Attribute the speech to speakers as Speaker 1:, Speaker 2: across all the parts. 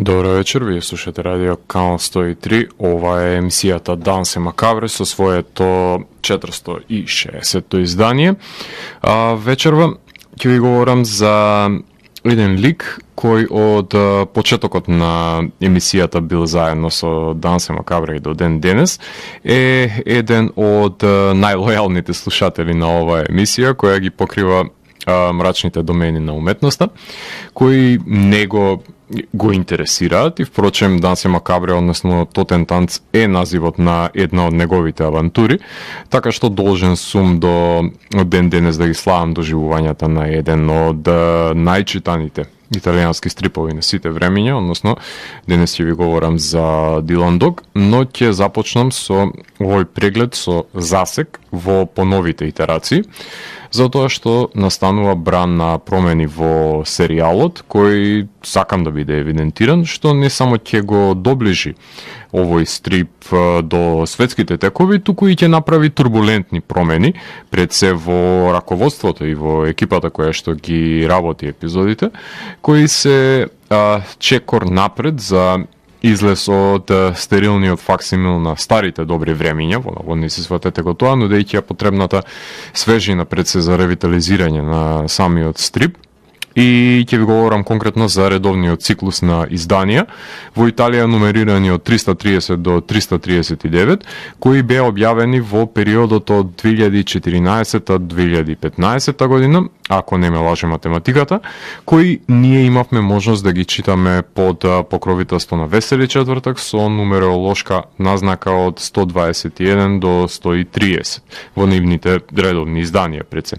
Speaker 1: Добро вечер, вие слушате радио Канал 103. Ова е емисијата Дансе Макабре со своето 460-то издание. Вечерва ќе ви говорам за еден лик кој од почетокот на емисијата бил заедно со Дансе Макабре и до ден денес, е еден од најлојалните слушатели на оваа емисија, која ги покрива мрачните домени на уметноста, кои него го интересираат и впрочем Дансе Макабре, односно Тотен танц е називот на една од неговите авантури, така што должен сум до ден денес да ги славам доживувањата на еден од најчитаните италијански стрипови на сите времиња, односно денес ќе ви говорам за Дилан Дог, но ќе започнам со овој преглед со засек во поновите итерации, затоа што настанува бран на промени во серијалот, кој сакам да биде евидентиран, што не само ќе го доближи овој стрип до светските текови, туку и ќе направи турбулентни промени пред се во раководството и во екипата која што ги работи епизодите, кои се чекор напред за излез од стерилниот факсимил на старите добри времиња, во не се сватете го тоа, нудејќи ја потребната свежина пред се за ревитализирање на самиот стрип. И ќе ви говорам конкретно за редовниот циклус на изданија, во Италија нумерирани од 330 до 339, кои беа објавени во периодот од 2014-2015 година, ако не ме лаже математиката, кои ние имавме можност да ги читаме под покровителство на Весели четвртак со нумеролошка назнака од 121 до 130 во нивните редовни изданија пред се.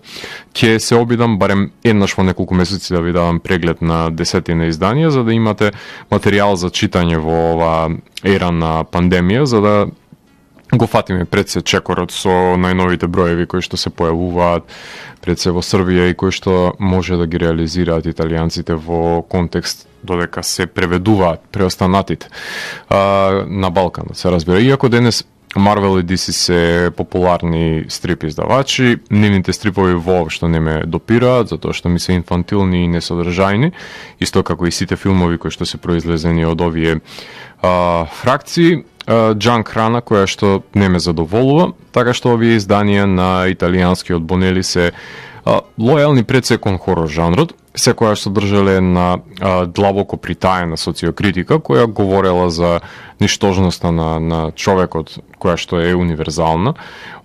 Speaker 1: Ќе се обидам барем еднаш во неколку месеци да ви давам преглед на десетина изданија, за да имате материјал за читање во ова ера на пандемија, за да го фатиме пред се чекорот со најновите броеви кои што се појавуваат пред се во Србија и кои што може да ги реализираат италијанците во контекст додека се преведуваат преостанатите на Балканот, се разбира. Иако денес Marvel и DC се популарни стрип издавачи, нивните стрипови воопшто не ме допираат, затоа што ми се инфантилни и несодржајни, исто како и сите филмови кои што се произлезени од овие фракции. Джанк храна која што не ме задоволува, така што овие изданија на италијанскиот Бонели се лојални пред се кон хорор жанрот, секоја содржале на длабоко притаена социокритика која говорела за ништожноста на човекот, која што е универзална,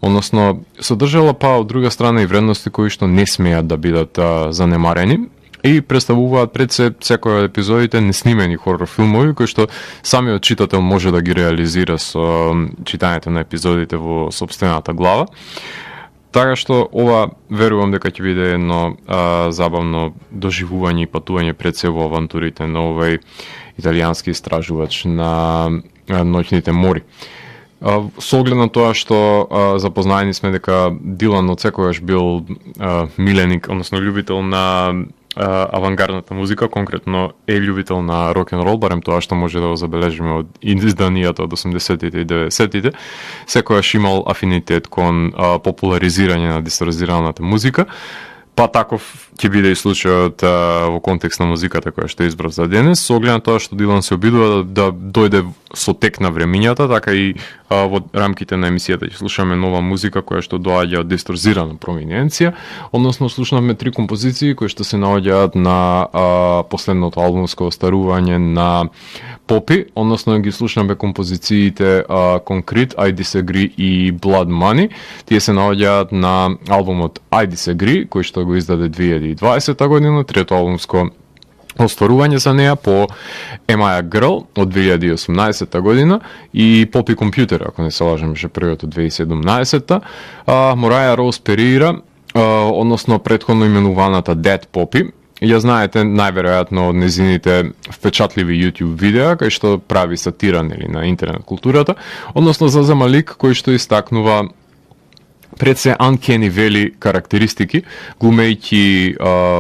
Speaker 1: односно содржала па од друга страна и вредности кои што не смеат да бидат занемарени и представуваат пред се секој од епизодите неснимени хорор филмови кои што самиот читател може да ги реализира со читањето на епизодите во сопствената глава. Така што ова верувам дека ќе биде едно забавно доживување и патување пред се во авантурите на овој италијански истражувач на ноќните мори. Со оглед на тоа што запознаени сме дека Дилан од секогаш бил миленик, односно љубител на авангардната музика, конкретно е љубител на рок-н-рол, барем тоа што може да го забележиме од изданијата од 80-тите и 90-тите, секојаш имал афинитет кон популаризирање на дисторзираната музика, па таков ќе биде и случајот во контекст на музиката која што избрав за денес, со оглед на тоа што Дилан се обидува да дојде со тек на времињата, така и во рамките на емисијата ќе слушаме нова музика која што доаѓа од дисторзирана проминенција, односно слушнавме 3 композиции кои што се наоѓаат на последното албумско остарување на Попи, односно ги слушнаме композициите Concrete, I Disagree и Blood Money. Тие се наоѓаат на албумот I Disagree, кој што го издаде 2020 година, трето албумско остварување за неа по Am I a Girl од 2018 година и Poppy Computer, ако не се лажам, беше првиот од 2017. Мораја Роуз Перейра, односно претходно именуваната Dead Poppy, ја знаете најверојатно од незините впечатливи YouTube видеа кај што прави сатира на интернет културата, односно зазема лик кој што истакнува пред се uncanny valley карактеристики, глумејќи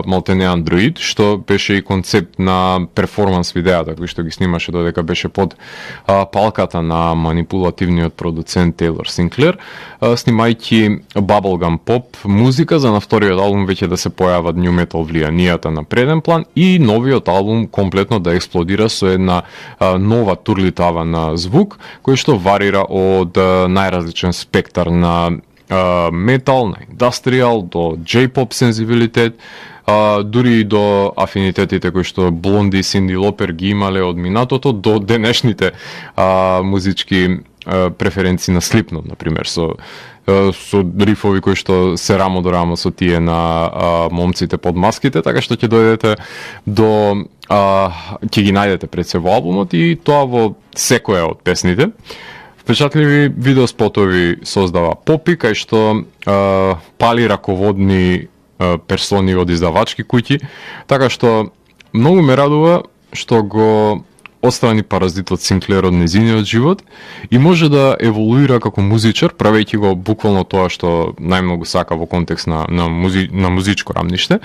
Speaker 1: малтене андроид, што беше и концепт на перформанс видеата, кој што ги снимаше додека беше под палката на манипулативниот продуцент Тейлор Синклер, снимајќи bubblegum pop музика за на вториот албум веќе да се појават new metal влијанијата на преден план и новиот албум комплетно да експлодира со една нова турлитава на звук, кој што варира од најразличен спектар на метал, на индастријал, до J-pop сензибилитет, дури и до афинитетите кои што Блонди и Синди Лопер ги имале од минатото до денешните музички преференции на Slipknot, например, со рифови кои што се рамо до рамо со тие на момците под маските, така што ќе дојдете до ќе ги најдете пред се во албумот и тоа во секоја од песните. Впечатливи видеоспотови создава Попи, кај што пали раководни персони од издавачки куќи, така што многу ме радува што го отстрани паразитот Синклер од незиниот живот и може да еволуира како музичар, правејќи го буквално тоа што најмногу сака во контекст на музичко рамниште.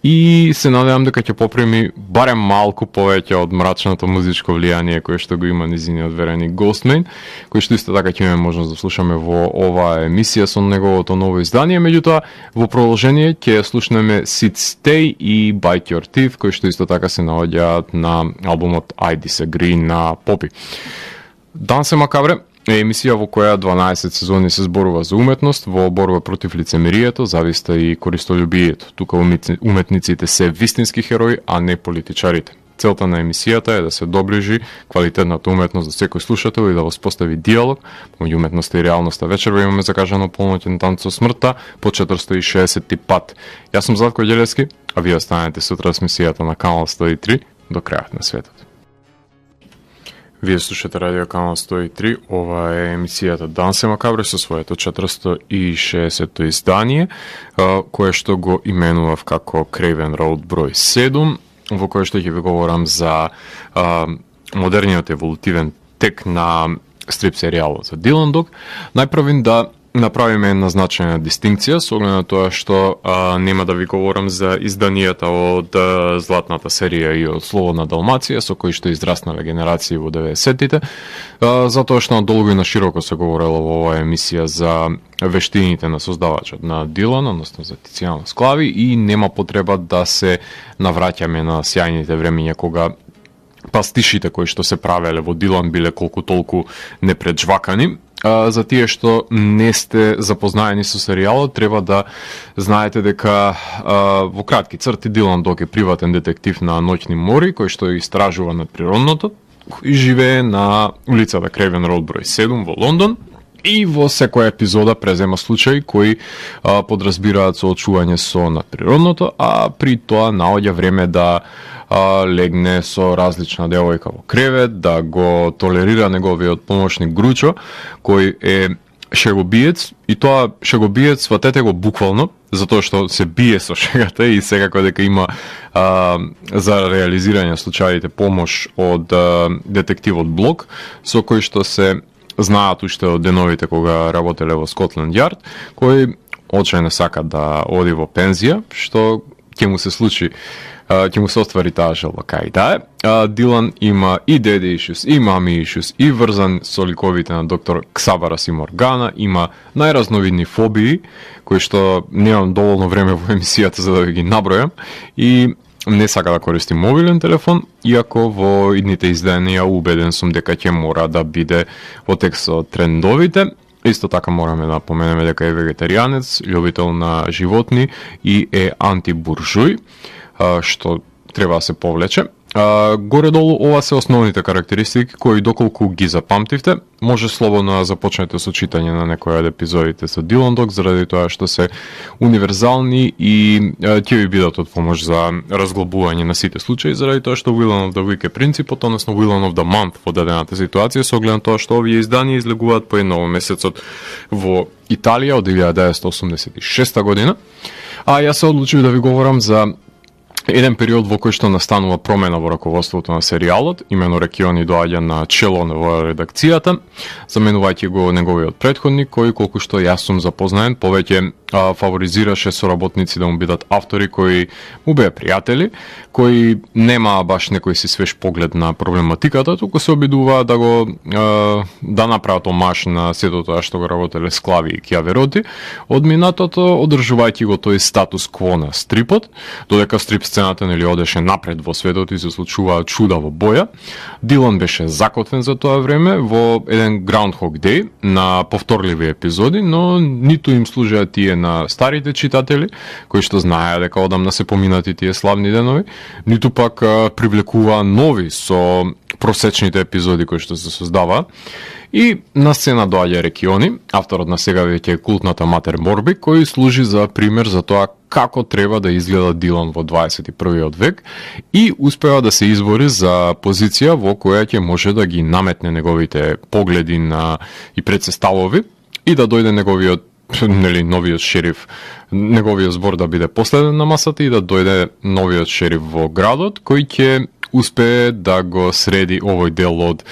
Speaker 1: И се надевам дека ќе попреми барем малку повеќе од мрачното музичко влијание кое што го има низиниот вереник Ghostemane, кој што исто така ќе имаме можност да слушаме во оваа емисија со неговото ново издание. Меѓутоа, во продолжение ќе слушнеме Sit Stay и Bite Your Teeth, кои што исто така се наоѓаат на албумот I Disagree на Попи. Дансе Макабре е емисија во која 12 сезони се зборува за уметност, во борба против лицемерието, зависта и користолюбието. Тука уметниците се вистински херои, а не политичарите. Целта на емисијата е да се доближи квалитетната уметност до секој слушател и да воспостави диалог помеѓу уметноста и реалноста. Вечерва имаме закажано полноќен танц со смртта по 460 пат. Јас сум Златко Ѓелевски, а вие останете со трансмисијата на Канал 103 до крајот на светот. Вие слушате Радио Канал 103, ова е емисијата Дансе Макабре со своето 460-то издание, кое што го именував како Craven Road број 7, во кое што ќе ви говорам за модерниот еволутивен тек на стрип серијалот за Dylan Dog. Најпрвин да направиме една значајна дистинкција со оглед на тоа што нема да ви говорам за изданијата од Златната серија и од Слободна Далмација со кои што израснале генерации во 90-тите, затоа што надолго и на широко се говорело во оваа емисија за вештините на создавачот на Дилан, односно за Тицијано Склави, и нема потреба да се навраќаме на сјајните времиња кога пастишите кои што се правеле во Дилан биле колку толку непреджвакани. За тие што не сте запознаени со серијалот, треба да знаете дека во кратки црти Дилан Дог е приватен детектив на ноќни мори кој што истражува надприродното и живее на улицата Craven Road број 7 во Лондон. И во секоја епизода презема случаи кои подразбираат соочување со надприродното, а при тоа наоѓа време да легне со различна девојка во кревет, да го толерира неговиот помошник Гручо, кој е шегобиец, и тоа шегобиец, сватете го буквално, затоа што се бие со шегата и секако дека има за реализирање случаите помош од детективот Блок, со кој што се знаат уште од деновите кога работеле во Скотланд Јард, кој очајно сака да оди во пензија, што ќе му се случи, ќе му се оствари таа желба кај да е. Дилан има и деди ишус, и мами ишус, и врзан со ликовите на доктор Ксабарас и Моргана, има најразновидни фобии, кои што немам доволно време во емисијата за да ги набројам, и не сака да користи мобилен телефон, иако во идните изданија убеден сум дека ќе мора да биде во текст од трендовите. Исто така мораме да напоменеме дека е вегетаријанец, љубител на животни и е антибуржуј, што треба да се повлече. Горе-долу ова се основните карактеристики кои доколку ги запамтивте, може слободно да започнете со читање на некои од епизодите со Dylan Dog, заради тоа што се универзални и ќе ви бидат од помош за разглобување на сите случаи, заради тоа што Villain of the Week е принципот, односно Villain of the Month во дадената ситуација, со оглед на тоа што овие изданија излегуваат по едно месецот во Италија од 1986 година. А јас се одлучив да ви говорам за еден период во кој што настанува промена во раководството на серијалот, имено Рекиони доаѓа на чело во редакцијата, заменувајќи го неговиот претходник, кој колку што јас сум запознаен, повеќе фаворизираше соработници да му бидат автори кои му беа пријатели, кои нема баш некој си свеж поглед на проблематиката, туку се обидува да го да направат омаш на сето тоа што го работеле Склави и Кјавероти од минатото, одржувајќи го тој статус кво на стрипот, додека стрип сцената нели одеше напред во светот и се случуваа чуда во боја. Дилан беше закотвен за тоа време во еден Groundhog Day на повторливи епизоди, но ниту им служеа тие на старите читатели, кои што знаеа дека одамна се поминати тие славни денови, ниту пак привлекуваа нови со просечните епизоди кои што се создаваа. И на сцена доаѓа Рекиони, авторот на сега веќе култната Матер Морби, кој служи за пример за тоа како треба да изгледа Дилан во 21. век и успева да се избори за позиција во која ќе може да ги наметне неговите погледи на и предсеставови и да дојде неговиот новиот шериф, неговиот збор да биде последен на масата и да дојде новиот шериф во градот кој ќе успее да го среди овој дел од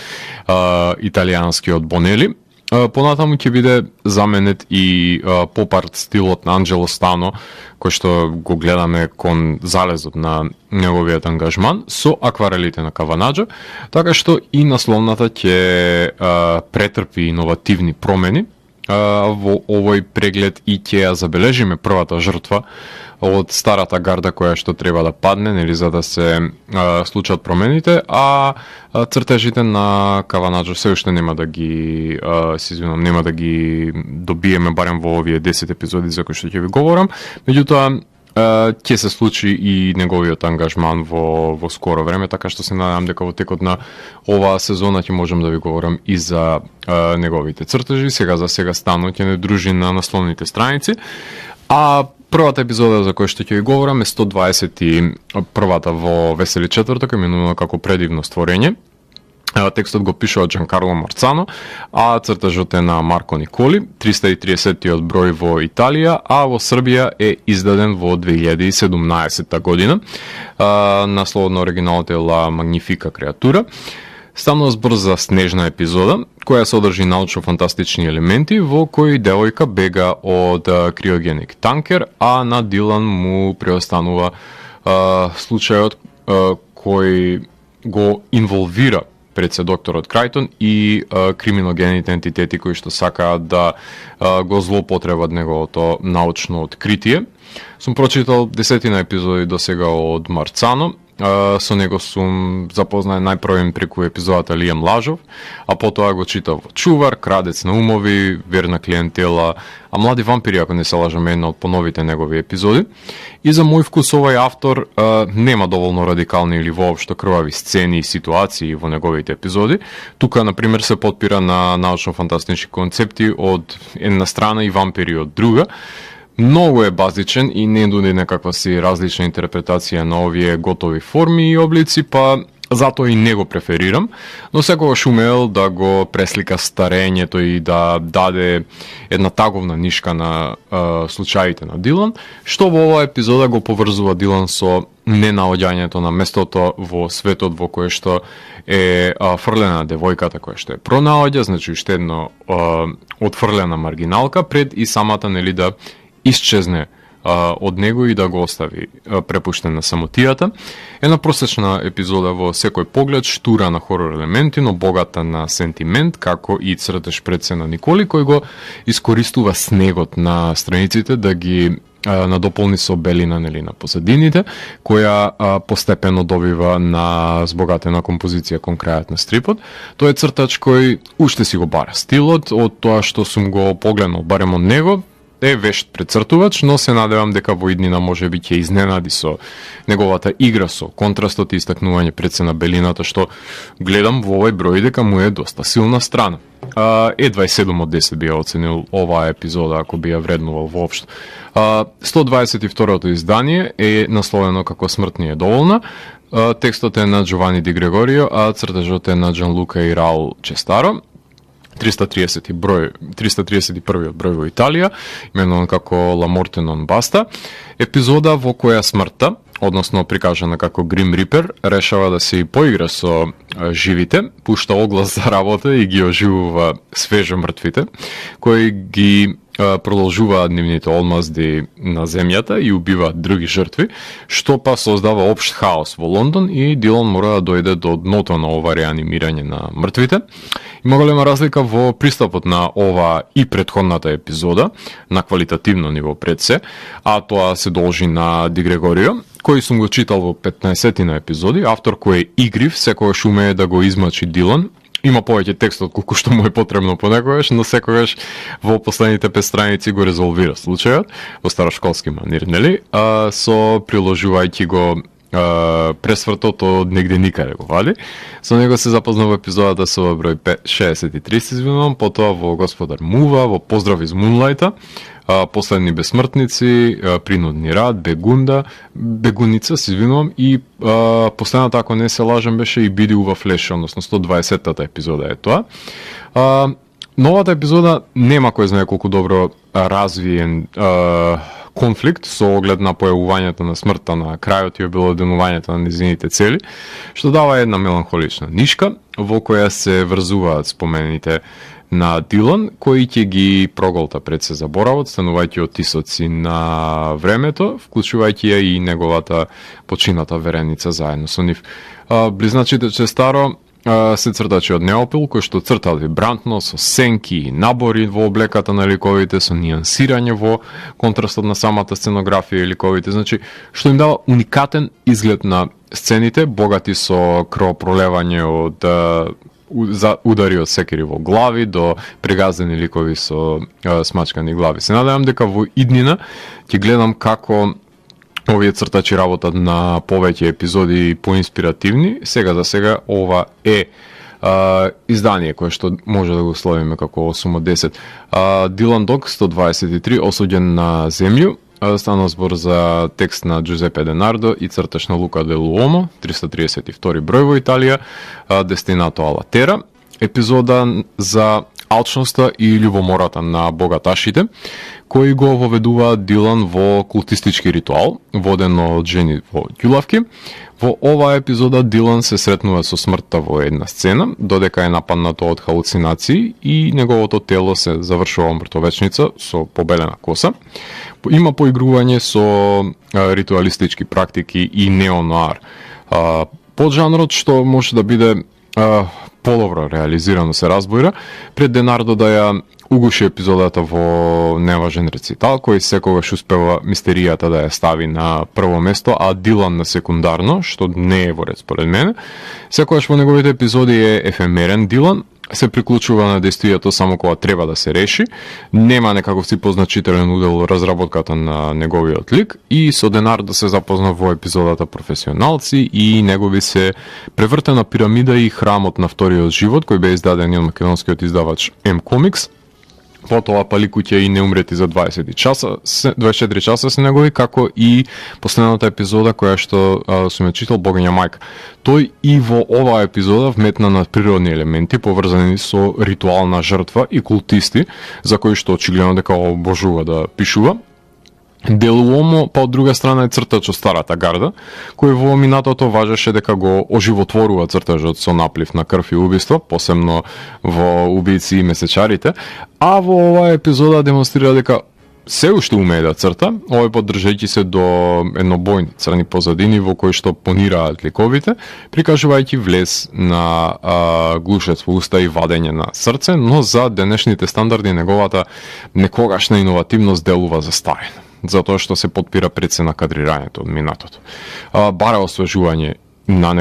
Speaker 1: италијанскиот Бонели. Понатаму ќе биде заменет и поп-арт стилот на Анджело Стано, кој што го гледаме кон залезот на неговиот ангажман со акварелите на Каванаџо, така што и насловната ќе претрпи иновативни промени во овој преглед и ќе ја забележиме првата жртва од старата гарда која што треба да падне, нели, за да се случат промените, а цртежите на Каванаџо се уште нема да ги нема да ги добиеме барем во овие 10 епизоди за кои што ќе ви говорам. Меѓутоа ќе се случи и неговиот ангажман во скоро време, така што се надевам дека во текот на оваа сезона ќе можам да ви говорам и за неговите цртежи. Сега за сега Стано ќе не дружи на насловните страници, а првата епизода за која што ќе ви говорам е 121-та во Весели четврток, именувана како Предивно створење. Текстот го пишува Джанкарло Марцано, а цртажот е на Марко Николи, 330-тиот број во Италија, а во Србија е издаден во 2017 година. Насловот на оригиналот е Ла Магнифика креатура. Станува збор за снежна епизода, која содржи научно-фантастични елементи, во кои девојка бега од криогеник танкер, а на Дилан му преостанува случајот кој го инволвира пред се докторот Крајтон и криминогените ентитети кои што сакаат да го злоупотребат неговото научно откритие. Сум прочитал 10 епизоди до сега од Марцано. Со него сум запознаен најпрвен преку епизодата Лијам Лажов, а потоа го читав Чувар, Крадец на умови, Верна клиентела, а Млади вампири, ако не се лажам, една од поновите негови епизоди. И за мој вкус овој автор нема доволно радикални или воопшто крвави сцени и ситуации во неговите епизоди. Тука, например, се потпира на научно-фантастични концепти од една страна и вампири од друга. Многу е базичен и не нуди некаква си различна интерпретација на овие готови форми и облици, па затоа и не го преферирам, но секогаш умел да го преслика старењето и да даде една таговна нишка на случаите на Дилан, што во оваа епизода го поврзува Дилан со ненаоѓањето на местото во светот во кое што е фрлена девојката која што е пронаоѓа, значи уште едно отфрлена маргиналка пред и самата нели да исчезне од него и да го остави препуштен на самотијата. Една просечна епизода во секој поглед, штура на хорор елементи, но богата на сентимент, како и цртеж пред се на Николи, кој го искористува снегот на страниците да ги надополни со белина нели на позадините, која постепено добива на збогатена композиција кон крајот на стрипот. Тој е цртач кој уште си го бара стилот, од тоа што сум го погледнал барем од него, е вешт прецртувач, но се надевам дека во иднина може би ќе изненади со неговата игра со контрастот и истакнување пред се на белината, што гледам во овој број дека му е доста силна страна. 27 од 10 би ја оценил оваа епизода ако би ја вреднувал воопшто. 122-то издание е насловено како Смрт ни е доволна. Текстот е на Джовани Ди Грегорио, а цртежот е на Джанлука и Раул Честаро. 331 број во Италија, именуван како Ла Морте нон баста, епизода во која смртта, односно прикажана како Грим Рипер, решава да се и поигра со живите, пушта оглас за работа и ги оживува свежо мртвите, кои ги продолжуваат нивните одмазди на земјата и убиваат други жртви, што па создава општ хаос во Лондон и Дилан мора да дојде до дното на ова реанимирање на мртвите. Има голема разлика во пристапот на ова и претходната епизода, на квалитативно ниво пред се, а тоа се должи на Ди Грегорио, кој сум го читал во 15 на епизоди, автор кој е игрив, секогаш умее да го измачи Дилан. Има повеќе текст од колку што му е потребно понекогаш, но секогаш во последните 5 страници го резолвира случајот во старошколски манир, нели? Со приложувајќи го пресвртот од негде никаде го вади. Со него се запозна во епизодата со број 63, се извинувам, потоа во Господар Мува, во Поздрав из Мунлајта, Последни бесмртници, Принудни рад, Бегуница, се извинувам, и последната, ако не се лажам, беше и Биди Ува Флеш, односно 120-та епизода е тоа. Новата епизода нема кој знае колку добро развиен конфликт со оглед на појавувањето на смртта на крајот и обелоденувањето на незините цели, што дава една меланхолична нишка во која се врзуваат спомените на Дилан, кои ќе ги проголта пред се заборавот, станувајќи отисоци на времето, вклучувајќи ја и неговата почината вереница заедно со нив. Близначите Честаро се цртачи од Неопил, кој што цртал вибрантно, со сенки и набори во облеката на ликовите, со нијансирање во контрастот на самата сценографија и ликовите, значи, што им дава уникатен изглед на сцените, богати со крвопролевање од за удари од секири во глави до прегаздени ликови со смачкани глави. Се надевам дека во иднина ќе гледам како овие цртачи работат на повеќе епизоди поинспиративни. Сега за сега ова е издание кое што може да го словиме како 8 од 10. Дилан Дог 123, осуѓен на земју. Стана збор за текст на Джузепе Денардо и црташ на Лука де Луомо, 332 број во Италија, Дестинато ала Тера, епизода за алчноста и љубомората на богаташите, кои го воведуваат Дилан во култистички ритуал, воден од жени во ѓулавки. Во оваа епизода Дилан се сретнува со смртта во една сцена, додека е нападнато од халуцинации и неговото тело се завршува мртовечница со побелена коса. Има поигрување со ритуалистички практики и неонуар. Поджанрот што може да биде подобро реализирано се разбира, пред Денардо да ја угуши епизодата во неважен рецитал, кој секогаш успева мистеријата да ја стави на прво место, а Дилан на секундарно, што не е во ред според мене. Секогаш во неговите епизоди е ефемерен Дилан, се приклучува на действието само кога треба да се реши, нема некаков си позначителен удел во разработката на неговиот лик и со Денардо се запозна во епизодата Професионалци и негови се превртена пирамида и храмот на вториот живот, кој бе издаден од македонскиот издавач М-Комикс. Потоа Пали куќа и Неумрети за 24 часа се негови, како и последната епизода која што сум ја читал, Богиња мајка. Тој и во оваа епизода вметна на природни елементи поврзани со ритуална жртва и култисти, за кои што очигледно дека обожува да пишува. Делуомо, па од друга страна е цртач од старата гарда, кој во минатото важеше дека го оживотворува цртажот со наплив на крв и убиство, посебно во Убијци и месечарите, а во оваа епизода демонстрира дека се уште умее да црта, овој поддржајќи се до еднобојни црни позадини во кои што понираат ликовите, прикажувајќи влез на глушец во уста и вадење на срце, но за денешните стандарди неговата некогашна иновативност делува застарена, затоа што се подпира пред се на кадрирањето од минатото. Бара освежување на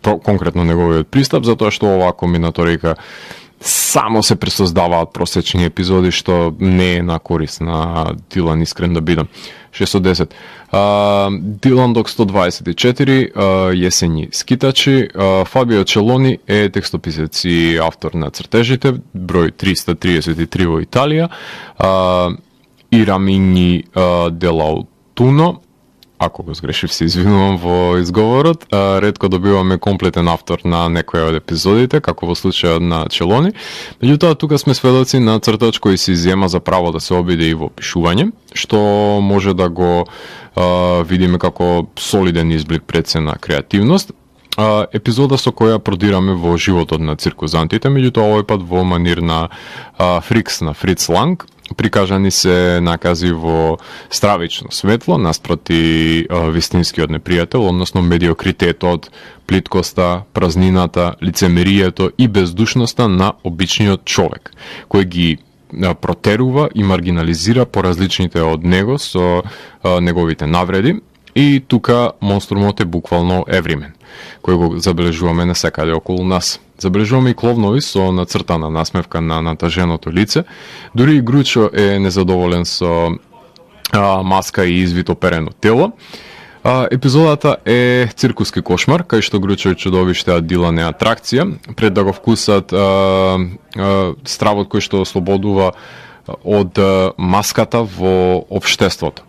Speaker 1: конкретно неговиот пристап, затоа што оваа комбинаторика само се пресоздаваат просечни епизоди, што не е на корист на Дилан, искрен да бидам. 6 од 10. Дилан Дог 124, Јесени скитачи. Фабио Челони е текстописец и автор на цртежите, број 333 во Италија. Ирамини Делаутуно ако го сгрешив се извинувам во изговорот, ретко добиваме комплетен автор на некој од епизодите, како во случајот на Челони. Меѓутоа, тука сме сведоци на цртач кој си иззема за право да се обиде и во пишување, што може да го видиме како солиден изблик пред се на креативност. Епизода со која продираме во животот на циркузантите, меѓутоа овој пат во манир на Фрикс на Фриц Ланг, прикажани се накази во стравично светло наспроти вистинскиот непријател, односно медиокритетот, плиткоста, празнината, лицемерието и бездушноста на обичниот човек, кој ги протерува и маргинализира по различните од него со неговите навреди. И тука монструмот е буквално евримен, кој го забележуваме насекаде околу нас. Забележуваме и кловнови со нацртана насмевка на натаженото лице. Дури и Гручо е незадоволен со маска и извито перено тело. Епизодата е циркуски кошмар, кај што Гручо и чудовиште Дилан е атракција, пред да го вкусат стравот кој што ослободува од маската во општеството.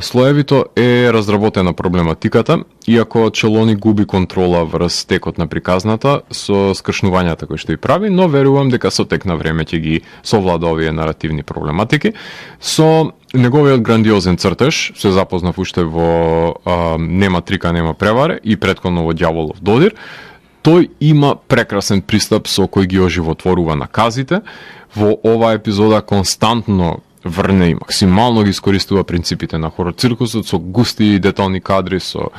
Speaker 1: Слоевито е разработена проблематиката, иако Челони губи контрола врз текот на приказната со скршнувањата кои што и прави, но верувам дека со тек на време ќе ги совлада овие наративни проблематики. Со неговиот грандиозен цртеж се запознав уште во Нема трика, нема преваре и претходно во Ѓаволов додир. Тој има прекрасен пристап со кој ги оживотворува наказите. Во оваа епизода константно врне и максимално ги искористува принципите на хорор циркусот со густи и детални кадри, со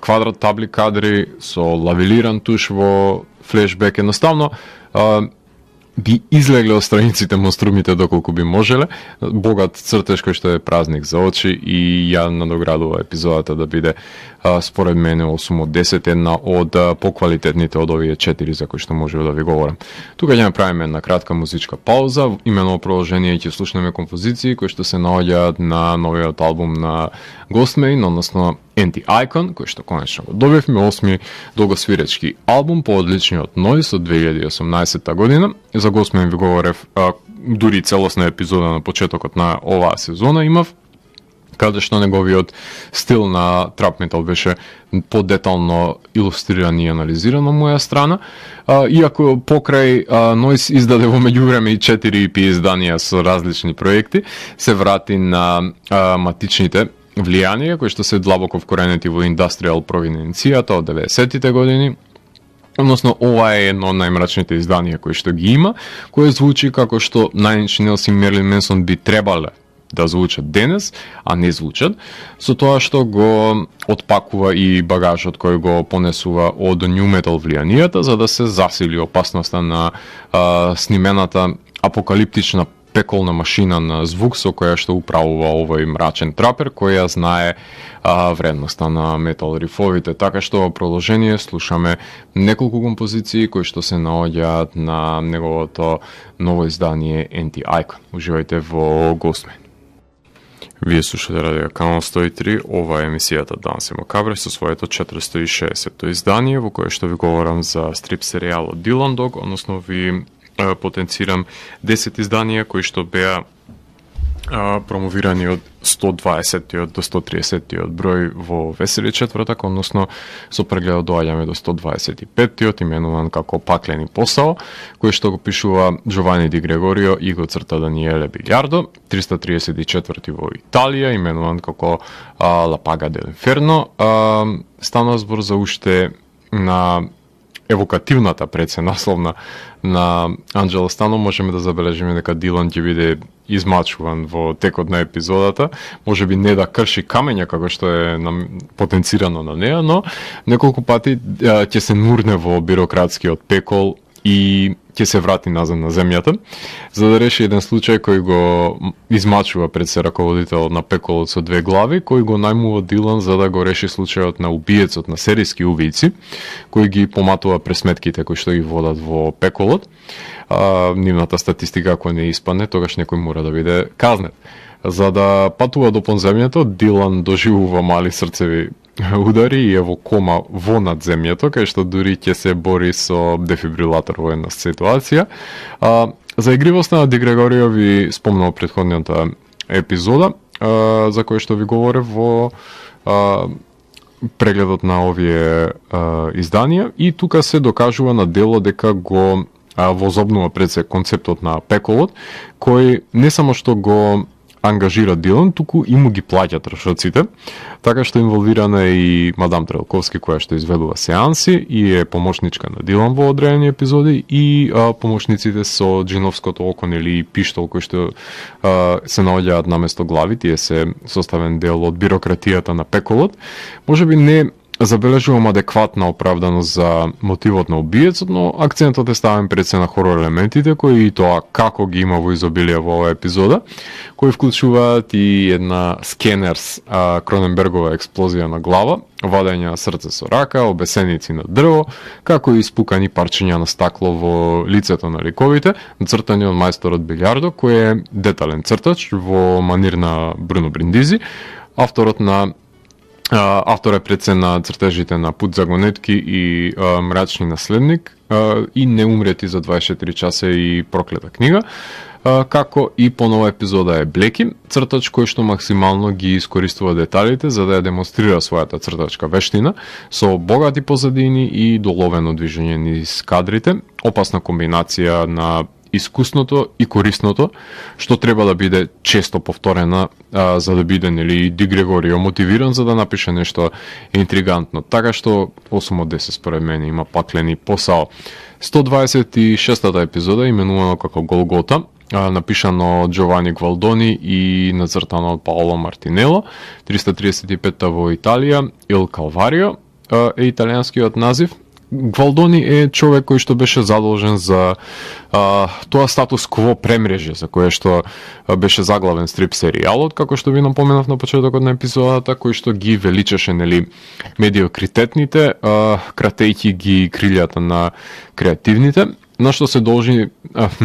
Speaker 1: квадрат табли кадри, со лавелиран туш во флешбек. Едноставно би излегле од страниците монструмите доколку би можеле. Богат цртеж кој што е празник за очи и ја надоградува епизодата да биде според мене 8 од 10, една од поквалитетните од овие 4 за кои што можеме да ви говорам. Тука ќе направиме една кратка музичка пауза, имено продолжение ќе слушнеме композиции кои што се наоѓаат на новиот албум на Ghostman, односно Anti-Icon, кој што конечно го добивме, 8-ми долгосвиречки албум по одличниот Noise од 2018 година. За Ghostman ви говорев дури целосна епизода на почетокот на оваа сезона имав, каде што неговиот стил на трап метал беше подетално илустриран и анализиран од моја страна. Иако покрај Noise издаде во меѓувреме и 4 EP изданија со различни проекти, се врати на матичните влијанија кои што се длабоко вкоренети во индустријал провиненцијата од 90-тите години. Односно, ова е едно од најмрачните изданија кои што ги има, кое звучи како што Nine Inch Nails и Marilyn Manson би требале да звучат денес, а не звучат, со тоа што го отпакува и багажот кој го понесува од new metal влијанијата, за да се засили опасноста на снимената апокалиптична пеколна машина на звук со која што управува овој мрачен трапер, кој ја знае вредноста на метал рифовите. Така што во продолжение слушаме неколку композиции кои што се наоѓаат на неговото ново издание Anti-Icon. Уживајте во Ghostman. Вие слушате Радио Канал 103, ова е емисијата Данс и Макабре со своето 460-то издание, во кое што ви говорам за стрип серијалот Dylan Dog, односно ви потенцирам 10 изданија кои што беа промовирани од 120-тиот до 130-тиот број во Весели четвртак, односно со прегледот доаѓаме до 125-тиот, именуван како Паклени посао, кој што го пишува Джовани Ди Грегорио и го црта Даниеле Билјардо, 334-ти во Италија, именуван како La Paga dell'Inferno. Стана збор за уште на евокативната предсенасловна на Анджело Стано, можеме да забележиме дека Дилан ќе биде измачуван во текот на епизодата, може би не да крши камења како што е потенцирано на неа, но неколку пати ќе се нурне во бирократскиот пекол и ќе се врати назад на земјата, за да реши еден случај кој го измачува пред се раководител на пеколот со две глави, кој го најмува Дилан за да го реши случајот на убиецот, на серијски убијци, кој ги поматува пресметките кои што ги водат во пеколот. Нивната статистика ако не испадне, тогаш некој мора да биде казнет. За да патува до подземјето, Дилан доживува мали срцеви удари и е во кома во надземјето, кај што дури ќе се бори со дефибрилатор во една ситуација. За игривоста на Ди Грегорио ви спомнал претходната епизода. за кои што ви говорев во прегледот на овие изданија, и тука се докажува на дело дека го возобнува пред се концептот на пеколот, кој не само што го ангажира Дилан, туку и му ги плаќа трошоците, така што инволвирана е и мадам Трелковски, која што изведува сеанси и е помошничка на Дилан во одредени епизоди, и помошниците со джиновското око, нели, и пиштол кој што се наоѓаат наместо глави, тие се составен дел од бирократијата на пеколот. Можеби не забележувам адекватна оправданост за мотивот на убиецот, но акцентот е ставен пред се на хорор елементите, кои и тоа како ги има во изобилие во оваа епизода, кои вклучуваат и една скенерс Кроненбергова експлозија на глава, вадење на срце со рака, обесеници на дрво, како и испукани парчиња на стакло во лицето на ликовите, цртани од мајсторот Билјардо, кој е детален цртач во манир на Бруно Бриндизи. Автор е пред се на цртежите на Пут за гонетки и Мрачни наследник и Неумрети за 24 часа и Проклета книга, како и по нова епизода е Блеки, цртач кој што максимално ги искористува деталите за да ја демонстрира својата цртачка вештина со богати позадини и доловено движење низ кадрите, опасна комбинација на искусното и корисното, што треба да биде често повторена за да биде, нели, Ди Грегорио мотивиран за да напише нешто интригантно. Така што 8 од 10 според мене има паклени посао. 126-та епизода, именувано како Голгота, напишано од Джовани Гвалдони и нацртано од Паоло Мартинело. 335-та во Италија, Ил Калварио е италијанскиот назив. Гвалдони е човек кој што беше задолжен за тоа статус кво премрежје за кое што беше заглавен стрип серијалот, како што ви напоменав на почетокот на епизодата, кој што ги величаше, нели, медиокритетните, кратејќи ги крилјата на креативните, на што се должи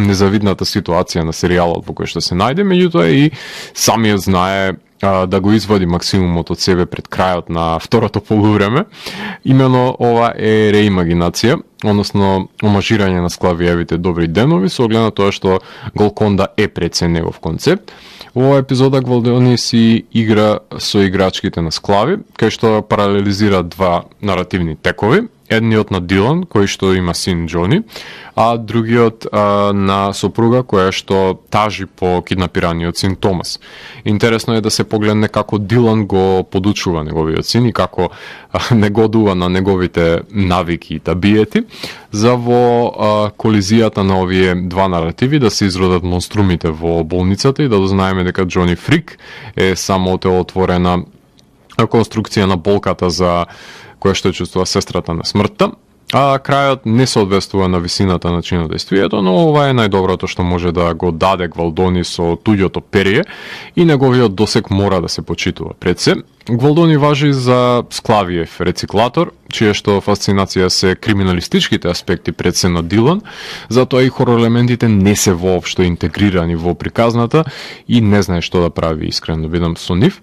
Speaker 1: незавидната ситуација на серијалот во кој што се најде, меѓутоа и самиот знае да го извади максимумот од себе пред крајот на второто полувреме. Имено ова е реимагинација, односно омажирање на Склавиевите добри денови, со оглед на тоа што Голконда е пред се негов концепт. Во оваа епизода Гвалдони си игра со играчките на Склави, кај што паралелизира два наративни текови. Едниот на Дилан, кој што има син Џони, а другиот на сопруга која што тажи по киднапираниот син Томас. Интересно е да се погледне како Дилан го подучува неговиот син и како не годува на неговите навики и табиети, за во колизијата на овие два наративи да се изродат монструмите во болницата и да дознаеме дека Џони Фрик е само отворена конструкција на болката за која што чувствува сестрата на смртта, а крајот не соодветствува на висината на чинодействието, но ова е најдоброто што може да го даде Гвалдони со туѓото перие и неговиот досек мора да се почитува пред се. Гвалдони важи за Склавиев рециклатор, чија што фасцинација се криминалистичките аспекти пред се на Дилан, затоа и хорор елементите не се воопшто интегрирани во приказната и не знае што да прави, искрено бидам со нив.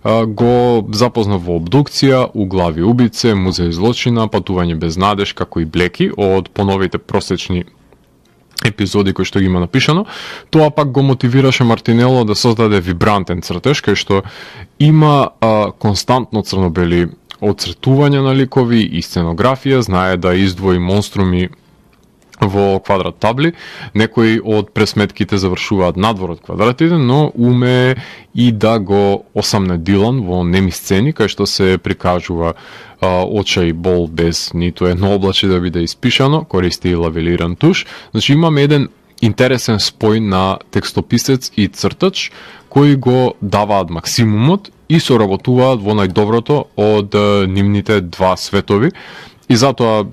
Speaker 1: Го запозна во Обдукција, Углави убице, Музеј злочина, Патување без надеж, како и Блеки, од поновите просечни епизоди кои што ги има напишано. Тоа пак го мотивираше Мартинело да создаде вибрантен цртеж, кај што има константно црнобели оцртување на ликови и сценографија, знае да издвои монструми во квадрат табли. Некои од пресметките завршуваат надвор од квадратите, но уме и да го осамне Дилан во неми сцени, кај што се прикажува очај бол без ниту едно облаче да биде испишано, користи и лавелиран туш. Значи имаме еден интересен спој на текстописец и цртач, кои го даваат максимумот и соработуваат во најдоброто од нивните два светови. И затоа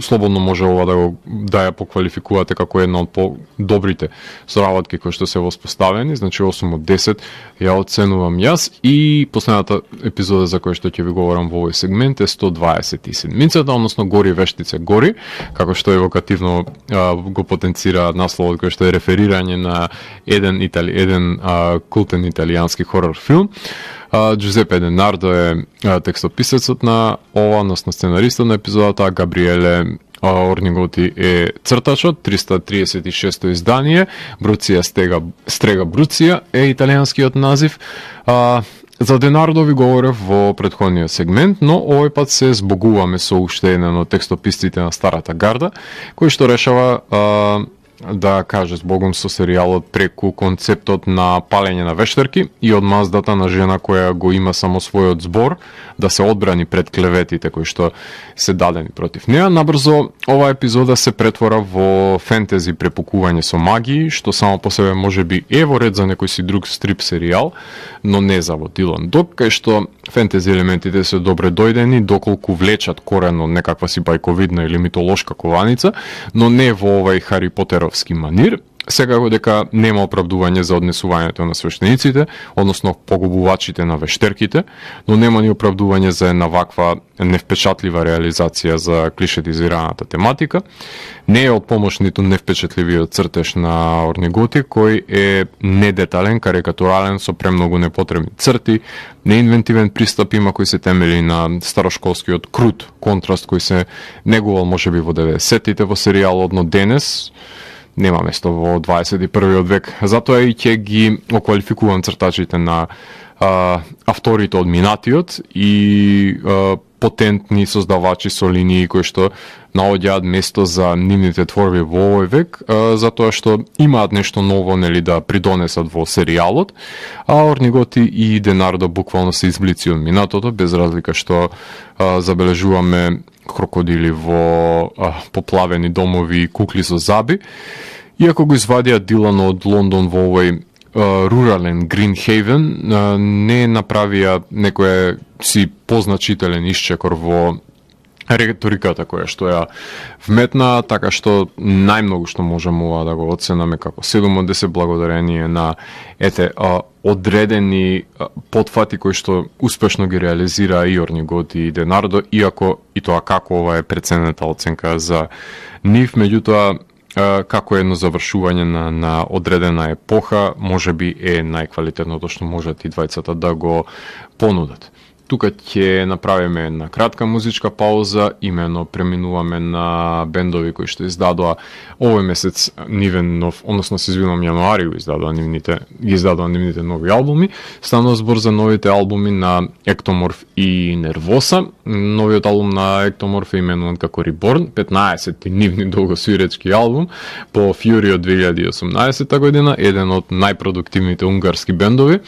Speaker 1: слободно може ова да ја поквалификувате како една од по-добрите соработки кои што се воспоставени, значи 8 од 10 ја оценувам јас, и последната епизода за која што ќе ви говорам во овој сегмент е 127-мицата, односно Гори вештице гори, како што евокативно го потенцира насловот кој што е реферирање на еден култен италијански хорор филм. Джузепе Денардо е текстописецот на ова, односно сценаристот на епизодата, а Габриеле Орниготи е цртачот, 336 издание, Бруција Стрега Бруција е италијанскиот назив. За Денардо ви говорев во претходниот сегмент, но овој пат се збогуваме со уште еден од текстописците на Старата гарда, кој што решава да каже збогум со серијалот преку концептот на палење на вештерки и одмаздата на жена која го има само својот збор да се одбрани пред клеветите кои што се дадени против неа. Набрзо оваа епизода се претвора во фентези препукување со магии, што само по себе може би е во ред за некој си друг стрип серијал, но не за во Дилан Дог, кај што фентези елементите се добре дојдени доколку влечат корен од некаква си бајковидна или митолошка кованица, но не во овај Хари Потеровски манир. Секако дека нема оправдување за однесувањето на свештениците, односно погубувачите на вештерките, но нема ни оправдување за една ваква невпечатлива реализација за клишетизираната тематика. Не е од помош ниту невпечатливиот цртеж на Орниготи, кој е недетален, карикатурален, со премногу непотребни црти, неинвентивен пристап има кој се темели на старошколскиот крут контраст кој се негувал можеби во 90-тите во серијалот, но денес нема место во 21. век. Затоа и ќе ги оквалификувам цртачите на авторите од минатиот и потентни создавачи со линии кои што наоѓаат место за нивните творби во овој век, затоа што имаат нешто ново нели да придонесат во серијалот, а Орниготи и Денардо буквално се изблици од минатото, без разлика што забележуваме крокодили во поплавени домови и кукли со заби. Иако го извадија Дилан од Лондон во овој рурален Гринхейвен, не направија некој си позначителен исчекор во риториката која што ја вметна, така што најмногу што можеме ова да го оценаме како 7 од 10 благодарение на одредени потфати кои што успешно ги реализира и Орниготи и Денардо, иако и тоа како ова е преценета оценка за нив, меѓутоа како едно завршување на одредена епоха, може би е најквалитетното што можат и двајцата да го понудат. Тука ќе направиме една кратка музичка пауза, имено преминуваме на бендови кои што издадоа овој месец нивен нов, односно се извинувам, јануари ги издадоа нивните нови албуми. Станува збор за новите албуми на Ектоморф и Нервоса. Новиот албум на Ектоморф е именуван како Reborn, 15-ти нивни долгосвиречки албум по Fury од 2018 година, еден од најпродуктивните унгарски бендови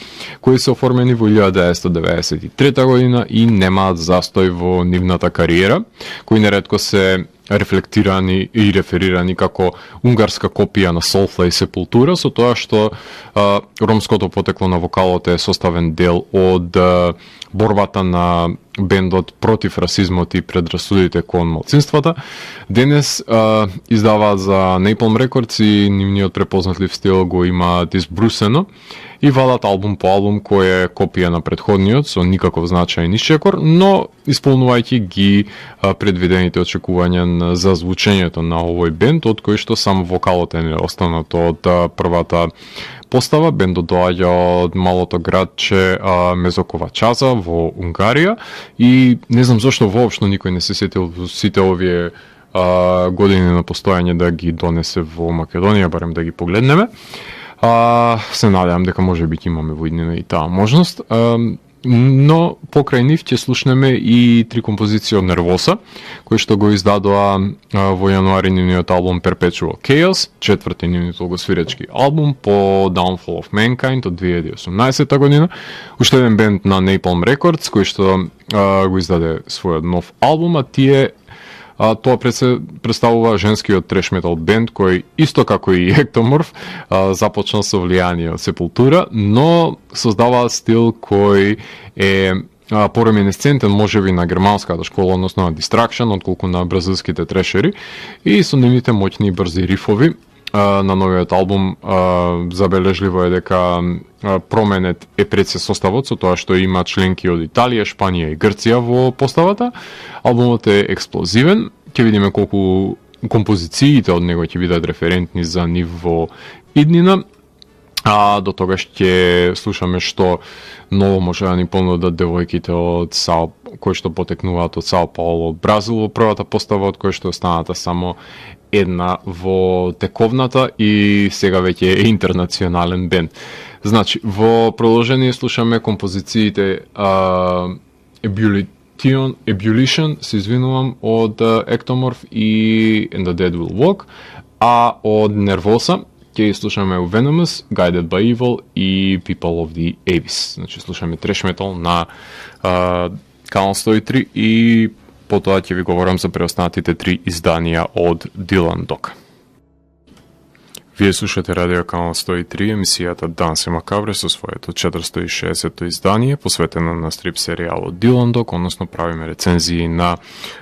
Speaker 1: кои се оформени во 1993 година и немаат застој во нивната кариера, кои неретко се рефлектирани и реферирани како унгарска копија на Soulfly и Sepultura, со тоа што ромското потекло на вокалот е составен дел од борбата на бендот против расизмот и предрасудите кон малцинствата. Денес издаваат за Napalm Records и нивниот препознатлив стил го имаат избрусено и вадат албум по албум кој е копија на претходниот со никаков значаен исчекор, но исполнувајќи ги предвидените очекувања за звучењето на овој бенд, од кој што само вокалот е останат од првата постава. Бендот доаѓа од малото градче Мезоковачаза во Унгарија и не знам зашто воопшто никој не се сетил сите овие години на постојање да ги донесе во Македонија, барем да ги погледнеме. Се надевам дека може би имаме во иднина и таа можност. Но покрај нив ќе слушнеме и три композиции од Нервоса, кои што го издадоа во јануари нивниот албум Perpetual Chaos, четврти нивни долгосвиречки албум по Downfall of Mankind од 2018 година. Уште еден бенд на Napalm Records, кој што го издаде својот нов албум, а тие тоа представува женскиот треш метал бенд кој исто како и Ектоморф започнал со влијание од Sepultura, но создава стил кој е пореминесцентен можеби на германската школа, односно на Distraction, отколку на бразилските трешери, и со нивните моќни и брзи рифови. На новиот албум забележливо е дека променет е пред се составот, со тоа што има членки од Италија, Шпанија и Грција во поставата. Албумот е експлозивен, ќе видиме колку композициите од него ќе бидат референтни за нив во иднина. А до тогаш ќе слушаме што ново може да ни понудат девојките од кои што потекнуваат од Сао Пауло од Бразил во првата постава, од кој што останата само една во тековната и сега веќе е интернационален бенд. Значи, во продолжение слушаме композициите Ebullition, се извинувам, од Ectomorph и And the Dead Will Walk, а од Nervosa ќе слушаме Venomous, Guided by Evil и People of the Abyss. Значи слушаме треш метал на Канал 103 и потоа ќе ви говорам за преостанатите 3 изданија од Dylan Dog. Вие слушате радио Канал 103, емисијата Данс и Макабре со своето 460-то издание, посветено на стрип серијалот Dylan Dog, односно правиме рецензии на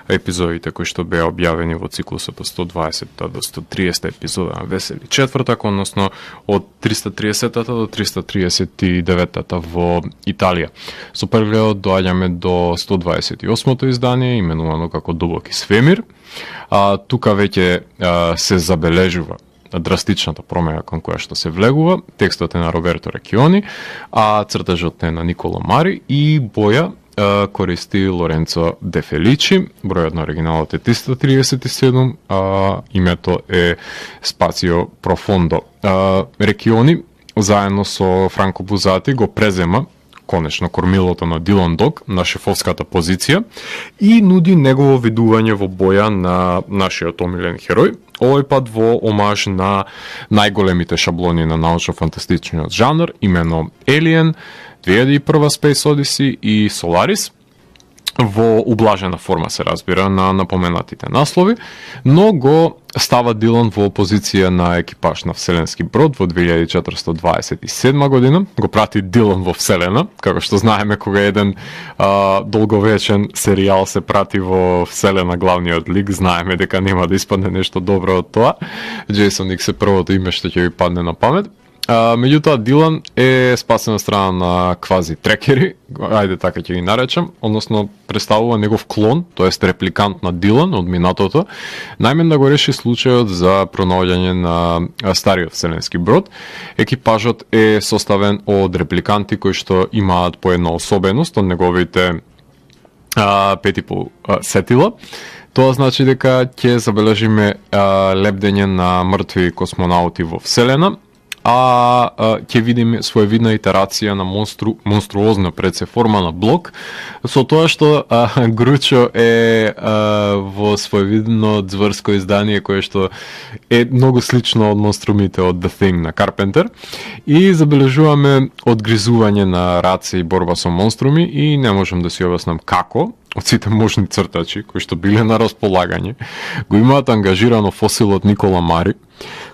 Speaker 1: епизодите кои што беа објавени во циклусот од 120-та до 130-та епизода на Весели четвртак, односно од 330-та до 339-та во Италија. Со прегледот доаѓаме до 128-то издание, именувано како Дубоки свемир. Тука веќе се забележува драстичната промена кон која што се влегува. Текстот е на Роберто Рекиони, а цртажот е на Никола Мари и боја користи Лоренцо Де Феличи. Бројот на оригиналот е 337, името е Спацио Профондо. Рекиони заедно со Франко Бузати го презема конечно кормилото на Dylan Dog на шефовската позиција и нуди негово видување во боја на нашиот омилен херој, овој пат во омаж на најголемите шаблони на научно-фантастичниот жанр, имено Alien, 2001 Space Odyssey и Solaris, во ублажена форма се разбира на напоменатите наслови, но го става Дилан во позиција на екипаж на Вселенски брод во 2427 година, го прати Дилан во Вселена, како што знаеме кога еден долговечен серијал се прати во Вселена главниот лик, знаеме дека нема да испадне нешто добро од тоа. Джейсон Икс е првото име што ќе ви падне на памет. Меѓутоа, Дилан е спасен страна на квази трекери, ајде така ќе ги наречам, односно представува негов клон, тоест репликант на Дилан од минатото, најмен да го реши случајот за пронаоѓање на стариот вселенски брод. Екипажот е составен од репликанти кои што имаат по една особеност од неговите 5,5 сетила. Тоа значи дека ќе забележиме лебдење на мртви космонаути во Вселена, ќе видиме своевидна итерација на монструозна пред се форма на блок, со тоа што Гручо е во своевидно ѕврско издание кое што е многу слично од монструмите од The Thing на Carpenter, и забележуваме одгризување на раце и борба со монструми, и не можам да си објаснам како од сите можни цртачи кои што биле на располагање го имаат ангажирано фосилот Никола Мари,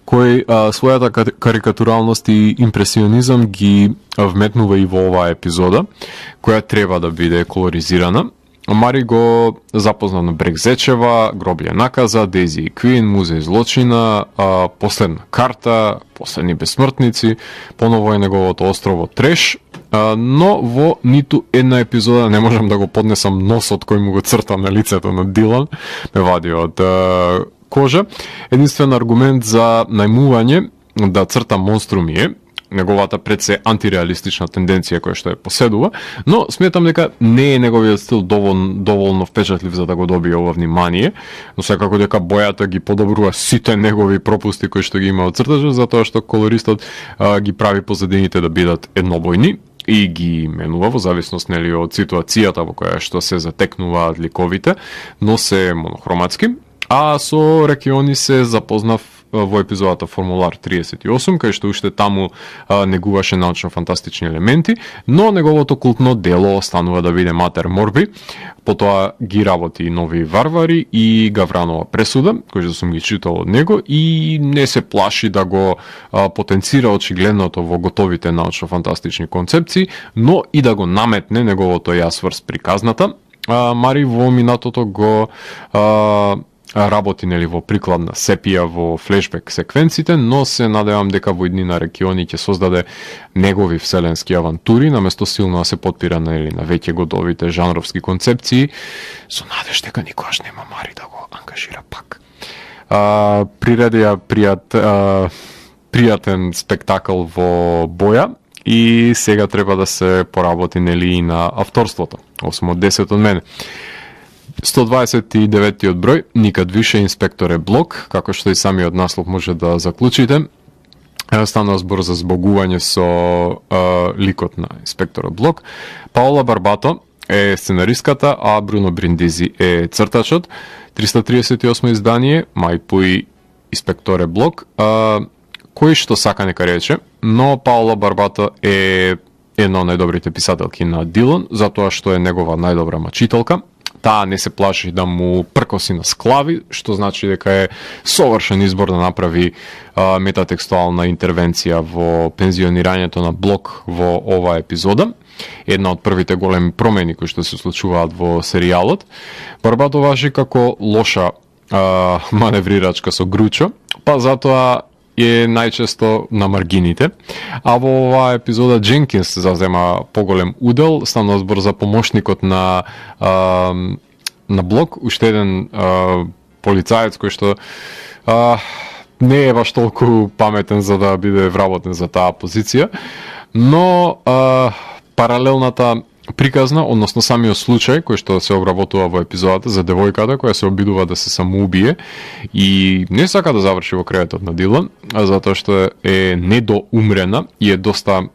Speaker 1: кој својата карикатуралност и импресионизам ги вметнува и во оваа епизода, која треба да биде колоризирана. Мари го запозна на Брег Зечева, Гробље наказа, Дейзи и Квин, Музеј злочина, Последна карта, Последни бесмртници, поново е неговото острово Треш, но во ниту една епизода не можам да го поднесам носот кој му го црта на лицето на Дилан, ме вади од кожа. Единствен аргумент за најмување да црта монструми е неговата пред се антиреалистична тенденција која што е поседува, но сметам дека не е неговиот стил доволно впечатлив за да го добие ова внимание, но секако дека бојата ги подобрува сите негови пропусти кои што ги има од цртажот, затоа што колористот ги прави позадините да бидат еднобојни и ги менува во зависност нели од ситуацијата во која што се затекнуваат ликовите, но се монохроматски. А со Рекиони се запознав во епизодата Формулар 38, кај што уште таму негуваше научно-фантастични елементи, но неговото култно дело останува да биде Матер Морби. Потоа ги работи Нови варвари и Гавранова пресуда, кој што сум ги читал од него, и не се плаши да го потенцира очигледното во готовите научно-фантастични концепции, но и да го наметне неговото јас врз приказната. Мари во минатото го работи нели во прикладна сепија во флешбек секвенците, но се надевам дека во иднина Рекиони ќе создаде негови вселенски авантури, наместо силно да се подпира нели на веќе годовите жанровски концепции, со надеж дека никогаш нема Мари да го ангажира пак. пријатен спектакл во боја и сега треба да се поработи нели и на авторството. 8 од 10 од мене. 129-тиот број, никад више инспекторе Блок, како што и самиот наслов може да заклучите. Станува збор за збогување со ликот на инспекторот Блок. Паола Барбато е сценаристката, а Бруно Бриндизи е цртачот. 338 издание, Мајпуи инспекторе Блок, кој што сака нека рече, но Паола Барбато е една од најдобрите писателки на Дилан, затоа што е негова најдобра мачителка. Таа не се плаши да му пркоси на склави, што значи дека е совршен избор да направи метатекстуална интервенција во пензионирањето на Блок во оваа епизода. Една од првите големи промени кои што се случуваат во серијалот. Барбато важи како лоша маневрирачка со Гручо, па затоа е најчесто на маргините, а во оваа епизода Дженкинс зазема поголем удел, станува збор за помошникот на Блок, уште еден полицаец кој што не е баш толку паметен за да биде вработен за таа позиција, но паралелната приказна, односно самиот случај кој што се обработува во епизодата за девојката која се обидува да се самоубие и не сака да заврши во креветот на Дилан, затоа што е недоумрена и е доста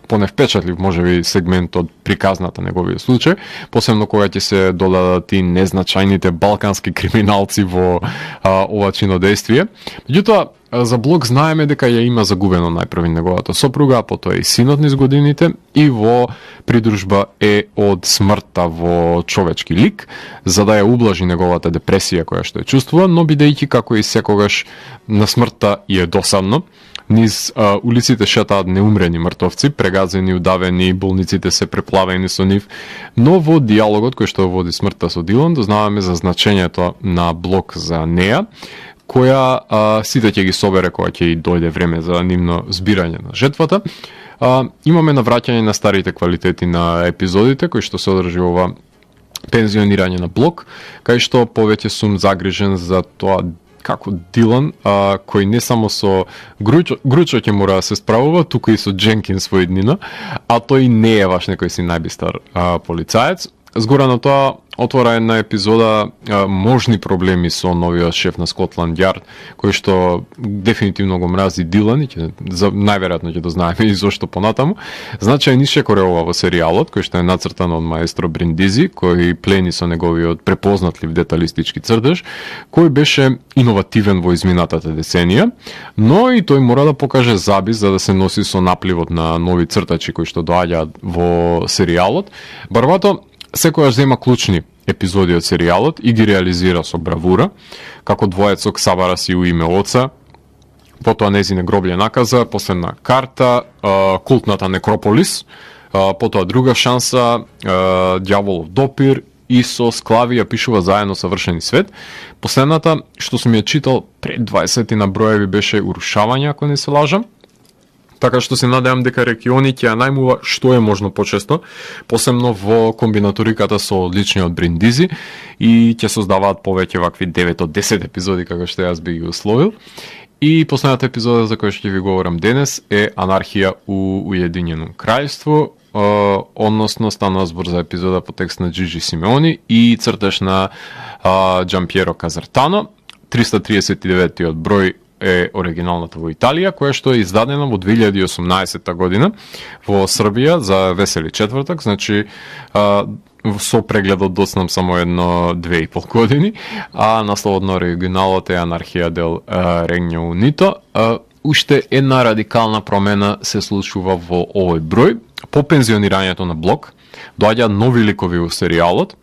Speaker 1: поневпечатлив можеби сегмент од приказната неговиот случај, посебно кога ќе се додадат и незначајните балкански криминалци во ова чинодействие. Меѓутоа, за Блок знаеме дека ја има загубено најпрви неговата сопруга, а потоа и синот низ годините и во придружба е од смртта во човечки лик, за да ја ублажи неговата депресија која што ја чувствува, но бидејќи како и секогаш на смртта и е досадно, низ улиците шетаат неумрени мртовци, прегазени, удавени, болниците се преплавени со нив, но во диалогот кој што води смртта со Дилан, дознаваме за значењето на Блок за неа, која сите ќе ги собере кога ќе и дојде време за нивно збирање на жетвата. Имаме навраќање на старите квалитети на епизодите, кои што се одржи ова пензионирање на Блок, кај што повеќе сум загрижен за тоа како Дилан, кој не само со Гручо ќе мора да се справува, туку и со Дженкинс во иднина, а тој не е баш некој си најбистар полицаец. Згора на тоа, отвора една епизода можни проблеми со новиот шеф на Скотланд Јард, кој што дефинитивно го мрази Дилан и најверојатно ќе дознаеме и зошто понатаму. Значи Нише Кореова во серијалот, кој што е нацртан од маестро Бриндизи, кој плени со неговиот препознатлив деталистички цртеж, кој беше иновативен во изминатата деценија, но и тој мора да покаже забис за да се носи со напливот на нови цртачи кои што доаѓаат во серијалот. Барбато секојаш зема клучни епизоди од серијалот и ги реализира со бравура, како двоецок Сабара си у име оца, потоа незине гробле наказа, последна карта, култната Некрополис, потоа друга шанса, Дјаволов допир и со склави ја пишува заедно Совршени свет. Последната, што сум ја читал пред 20 на броеви, беше Урушавање, ако не се лажам. Така што се надевам дека Рекиони ќе ја најмува што е можно почесто, посебно во комбинаториката со одличниот Бриндизи и ќе создаваат повеќе вакви 9 од 10 епизоди како што јас би ги условил. И последната епизода за која ќе ви говорам денес е Анархија у Уединено крајство, односно станува збор за епизода по текст на Джиджи Симеони и цртеж на Џампиеро Казартано. 339-тиот број е оригиналната во Италија, која што е издадена во 2018 година во Србија за Весели четвртак, значи со прегледот доцнам само 2,5 години, а насловот на оригиналот е Анархија дел Регно Унито. Уште една радикална промена се случува во овој број. По пензионирањето на Блок доаѓаат нови ликови во серијалот.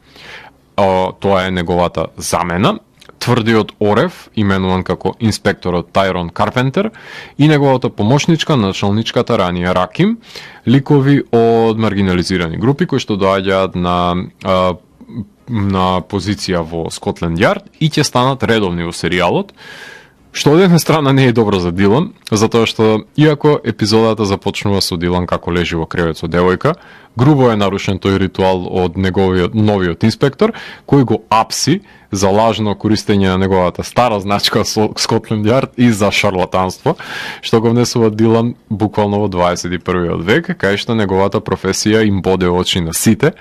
Speaker 1: Тоа е неговата замена. Тврдиот Орев, именуван како инспекторот Тајрон Карпентер, и неговата помошничка, началничката Рания Раким, ликови од маргинализирани групи кои што доаѓаат на позиција во Скотланд Јард и ќе станат редовни во серијалот, Што од една страна не е добро за Дилан, затоа што иако епизодата започнува со Дилан како лежи во кревет со девојка, грубо е нарушен тој ритуал од неговиот новиот инспектор, кој го апси за лажно користење на неговата стара значка со Скотланд Ярд и за шарлатанство, што го внесува Дилан буквално во 21. век, кај што неговата професија им боде очи на сите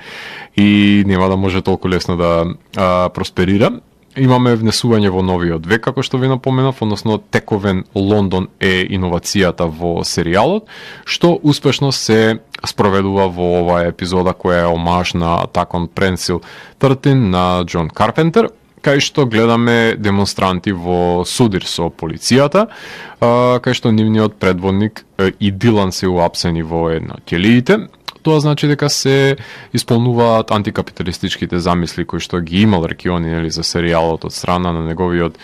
Speaker 1: и нема да може толку лесно да просперира. Имаме внесување во новиот век, како што ви напоменав, односно тековен Лондон е иновацијата во серијалот, што успешно се спроведува во оваа епизода која е омаж на Attack on Pencil 13 на Џон Карпентер, кај што гледаме демонстранти во судир со полицијата, кај што нивниот предводник и Дилан се уапсени во една ќелиите. Тоа значи дека се исполнуваат антикапиталистичките замисли кои што ги имал Рекиони, нели, за серијалот од страна на неговиот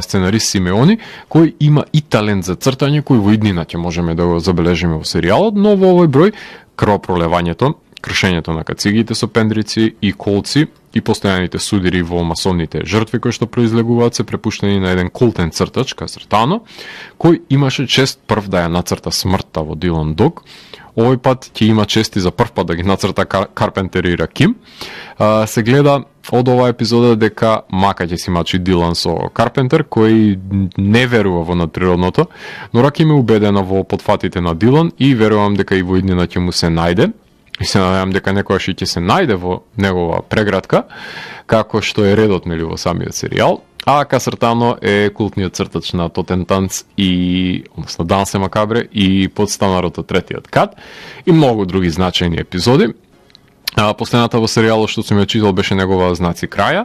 Speaker 1: сценарист Симеони, кој има и талент за цртање, кој во иднина ќе можеме да го забележиме во серијалот, но во овој број крвопролевањето, кршењето на кацигите со пендрици и колци и постојаните судири во масовните жртви кои што произлегуваат се препуштени на еден култен цртач, Касртано, кој имаше чест прв да ја нацрта смртта во Дилан Дог. Овој пат ќе има чести за прв пат да ги нацрта Карпентер и Раким. Се гледа од оваа епизода дека мака ќе си мачи Дилан со Карпентер, кој не верува во надприродното, но Раким е убедена во потфатите на Дилан и верувам дека и во иднина ќе му се најде. И се надевам дека некојаш ќе се најде во негова преградка, како што е редот, нели, во самиот серијал. А Касртано е култниот цртач на Тотентанц и, односно Дансе Макабре и Подстанарот од третиот кат и многу други значајни епизоди. Последната во серијалот што сум ја читал беше негова Знаци краја.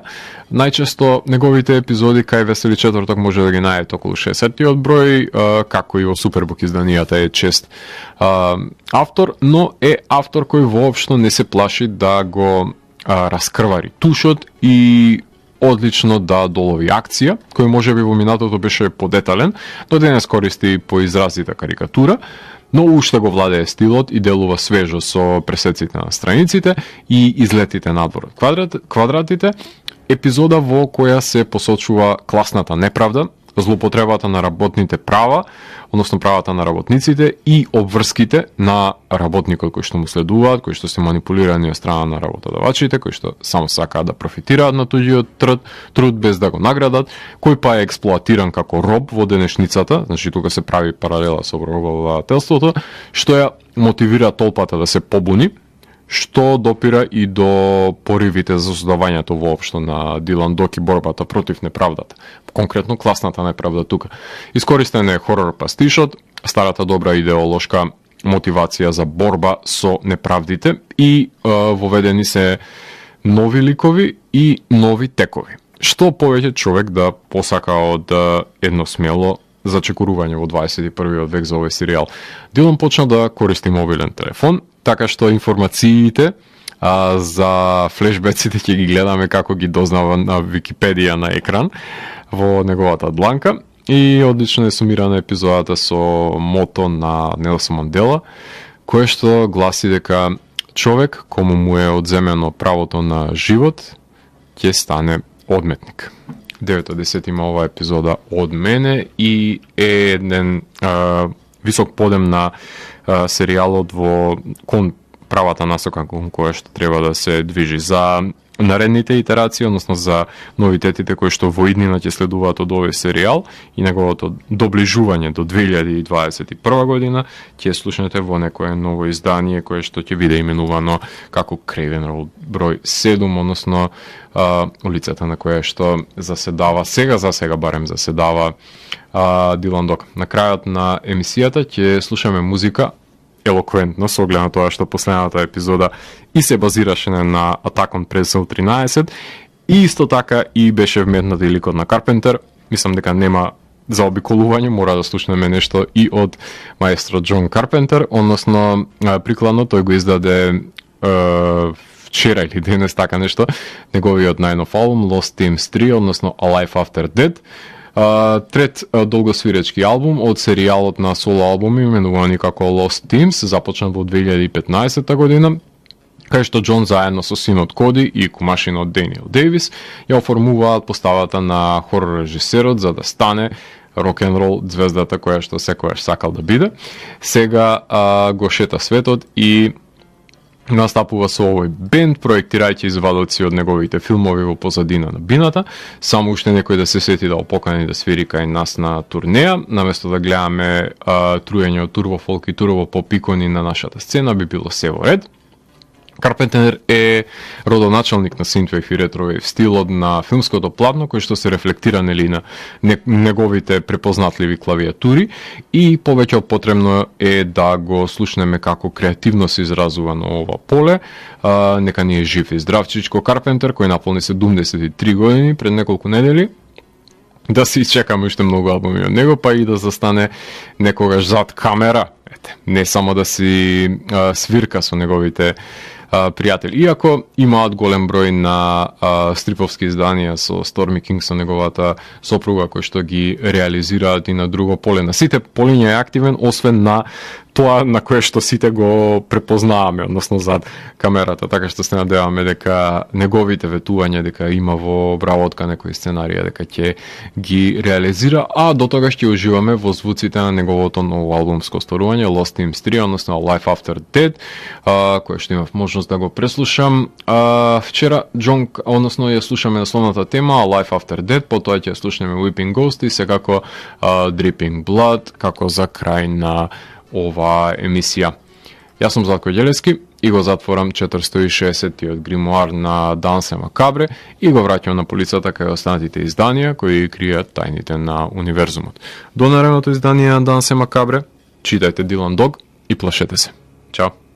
Speaker 1: Најчесто неговите епизоди кај Весели четврток може да ги најдете околу 60-тиот број, како и во Супербук изданијата е чест автор, но е автор кој воопшто не се плаши да го раскрвари тушот и одлично да долови акција, кој можеби во минатото беше подетален, но денес користи поизразита карикатура, но уште го владее стилот и делува свежо со пресеците на страниците и излетите надвор од квадратите. Епизода во која се посочува класната неправда, злоупотребата на работните права, односно правата на работниците и обврските на работникот кои што му следуваат, кои што се манипулирани од страна на работодавачите, кои што само сакаат да профитираат на туѓиот труд без да го наградат, кој па е експлоатиран како роб во денешницата, значи тука се прави паралела со робовладателството, што ја мотивира толпата да се побуни, што допира и до поривите за создавањето воопшто на Дилан Дог и борбата против неправдата. Конкретно класната неправда тука. Искористен е хорор пастишот, старата добра идеолошка мотивација за борба со неправдите и воведени се нови ликови и нови текови. Што повеќе човек да посака од едно смело зачекорување во 21. век за овој серијал. Дилан почна да користи мобилен телефон, така што информациите за флешбеците ќе ги гледаме како ги дознава на Википедија на екран во неговата дланка. И одлично е сумирана епизодата со мото на Нелсон Мандела, кое што гласи дека човек кому му е одземено правото на живот ќе стане одметник. 9-10 има ова епизода од мене и е еден висок подем на серијалот во кон правата насока кон која што треба да се движи за наредните итерации, односно за новитетите кои што во иднина ќе следуваат од овој серијал и неговото доближување до 2021 година, ќе слушнете во некое ново издание кое што ќе биде именувано како Крейвен Роуд број 7, односно улицата на која што заседава сега барем заседава Дилан Дог. На крајот на емисијата ќе слушаме музика елоквентно, со оглед на тоа што последната епизода и се базираше на Attack on Pencil 13 и исто така и беше вметнат и ликот на Карпентер. Мислам дека нема заобиколување, мора да слушнеме нешто и од маестро Џон Карпентер, односно прикладно тој го издаде вчера или денес така нешто, неговиот најнов албум Lost Teams 3, односно A Life After Death. Трет долгосвиречки албум од серијалот на соло албуми именувани како Lost Teams, започнат во 2015 година, кај што Џон заедно со синот Коди и кумашинот Даниел Дејвис ја оформуваат поставата на хорор режисерот за да стане рок-н-рол звездата која што секојаш сакал да биде. Сега го шета светот и настапува со овој бенд, проектирајќи извадоци од неговите филмови во позадина на бината. Само уште некој да се сети да опокани да свири кај нас на турнеја, наместо да гледаме труење од турбо фолк и турбо поп икони на нашата сцена, би било се во ред. Карпентер е родоначалник на синтвейв и ретровейв стилот на филмското платно, кој што се рефлектира нели на неговите препознатливи клавиатури и повеќе од потребно е да го слушнеме како креативно се изразува на ова поле. Нека ни е жив и здрав Чичко Карпентер, кој наполни 73 години пред неколку недели. Да се изчекаме уште многу албуми од него, па и да застане некогаш зад камера. Не само да си свирка со неговите пријатели. Иако имаат голем број на стриповски изданија со Stormy Kingston, неговата сопруга, кој што ги реализираат и на друго поле. На сите полиња е активен, освен на тоа на кое што сите го препознаваме, односно зад камерата, така што се надеваме дека неговите ветувања дека има во вработка некои сценарија дека ќе ги реализира, а до тогаш ќе уживаме во звуците на неговото ново албумско сторување Lost Themes 3, односно Life After Dead, кое што имав можност да го преслушам. Вчера односно ја слушаме насловната тема Life After Dead, потоа ќе слушнеме Weeping Ghost и секако Dripping Blood како за крај на ова емисија. Јас сум Златко Ѓелевски и го затворам 460-тиот гримуар на Дансе Макабре и го враќам на полицата кај останатите изданија кои кријат тајните на универзумот. До наредното издание на Дансе Макабре, читајте Дилан Дог и плашете се. Чао!